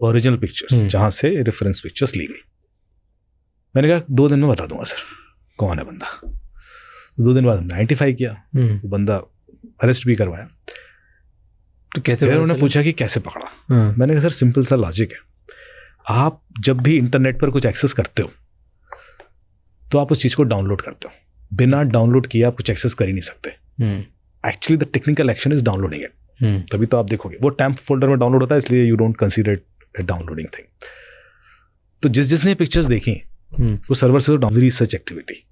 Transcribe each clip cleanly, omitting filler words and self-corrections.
Original pictures जहाँ से reference pictures ली गई। मैंने कहा 2 दिन में बता दूंगा सर कौन है बंदा। 2 दिन बाद हमने आइडेंटिफाई किया, वो बंदा अरेस्ट भी करवाया। तो कैसे फिर उन्होंने पूछा कि कैसे पकड़ा। मैंने कहा सर सिंपल सा लॉजिक है, आप जब भी इंटरनेट पर कुछ एक्सेस करते हो तो आप उस चीज़ को डाउनलोड करते हो, बिना डाउनलोड किए आप कुछ एक्सेस कर ही नहीं सकते। Actually the technical action is downloading it. तभी तो आप देखोगे वो टैम्प फोल्डर में डाउनलोड होता है, इसलिए you don't consider it downloading thing. तो जिसने पिक्चर्स देखी वो सर्वर से डाउनलोड रिसर्च एक्टिविटी।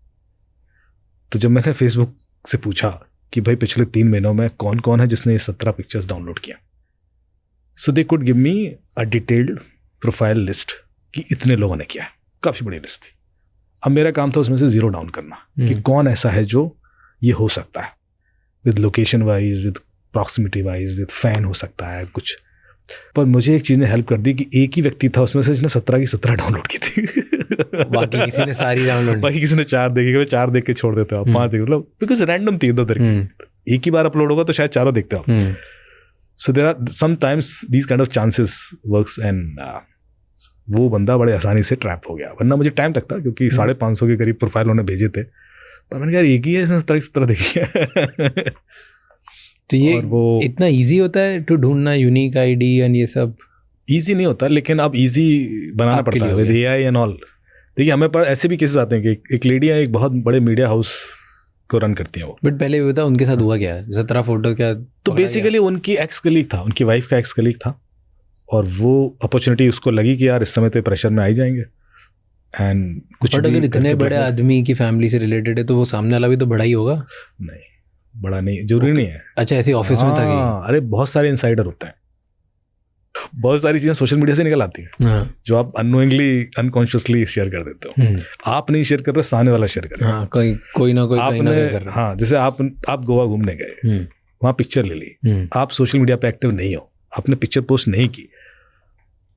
तो जब मैंने फेसबुक से पूछा कि भाई पिछले 3 महीनों में कौन कौन है जिसने ये 17 पिक्चर्स डाउनलोड किया, so they could give me a detailed profile list कि इतने लोगों ने किया है। काफ़ी बड़ी लिस्ट थी। अब मेरा काम था उसमें से 0 डाउन करना कि कौन ऐसा है जो ये हो सकता है, with location wise, with proximity wise, with fan हो सकता है कुछ। पर मुझे एक चीज़ ने हेल्प कर दी कि एक ही व्यक्ति था उसमें से जिसने 17 की 17 डाउनलोड की थी। बाकी किसी ने सारी डाउनलोड, बाकी किसी ने 4 देखी, 4 देख के छोड़ देते हो आप, 5 देख, मतलब बिकॉज रैंडम थी इधर एक ही बार अपलोड होगा तो शायद 4 देखते हो आप। So there are sometimes these kind of chances works and वो बंदा बड़े आसानी से ट्रैप हो गया। वरना मुझे टाइम लगता क्योंकि 550 के करीब प्रोफाइल उन्होंने भेजे थे, पर मैंने कहा एक ही है इसने 17 देखी है। तो ये वो इतना इजी होता है टू ढूंढना यूनिक आईडी एंड ये सब? इजी नहीं होता, लेकिन अब इजी बनाना पड़ता है विद एआई एंड ऑल। देखिए हमें पर ऐसे भी केसेस आते हैं कि एक लेडी है, एक बहुत बड़े मीडिया हाउस को रन करती हैं वो। बट पहले ये बता उनके साथ हुआ क्या? 17 फोटो क्या? तो बेसिकली उनकी एक्स कलीग था, उनकी वाइफ का एक्स कलीग था, और वो अपॉर्चुनिटी उसको लगी कि यार इस समय तो प्रेशर में आ ही जाएंगे एंड कुछ। बट अगर इतने बड़े आदमी की फैमिली से रिलेटेड है तो वो सामने वाला भी तो बड़ा ही होगा। नहीं, बड़ा नहीं, जरूरी नहीं है। अच्छा, ऐसे ऑफिस में था कि? अरे बहुत सारे इनसाइडर होते हैं, बहुत सारी चीजें सोशल मीडिया से निकल आती हैं जो आप अननोइंगली अनकॉन्शियसली शेयर कर देते हो। आप नहीं शेयर कर रहे, सामने वाला शेयर कर रहा है। कोई ना कोई आपने, हाँ, जैसे आप गोवा घूमने गए, वहाँ पिक्चर ले ली, आप सोशल मीडिया पे एक्टिव नहीं हो, आपने पिक्चर पोस्ट नहीं की,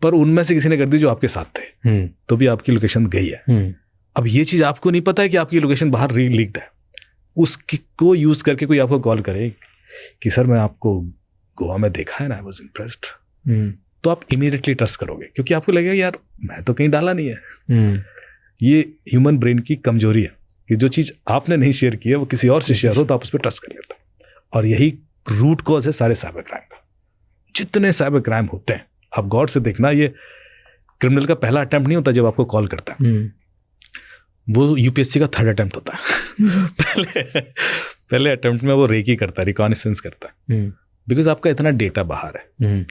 पर उनमें से किसी ने कर दी जो आपके साथ थे, तो भी आपकी लोकेशन गई है। अब ये चीज आपको नहीं पता है कि आपकी लोकेशन बाहर लीक्ड है। उसकी को यूज करके कोई आपको कॉल करे कि सर मैं आपको गोवा में देखा है ना, आई वाज इम्प्रेस्ड, तो आप इमीडिएटली ट्रस्ट करोगे क्योंकि आपको लगेगा यार मैं तो कहीं डाला नहीं है। ये ह्यूमन ब्रेन की कमजोरी है कि जो चीज आपने नहीं शेयर की है वो किसी और से शेयर हो तो आप उस पर ट्रस्ट कर लेते हो। और यही रूट कॉज है सारे साइबर क्राइम का। जितने साइबर क्राइम होते हैं, आप गौर से देखना, ये क्रिमिनल का पहला अटेम्प्ट नहीं होता जब आपको कॉल करता है, वो यूपीएससी का 3rd अटेम्प्ट होता है। पहले अटेम्प्ट में वो रेकी करता है, रिकॉग्निसेंस करता है, बिकॉज आपका इतना डेटा बाहर है।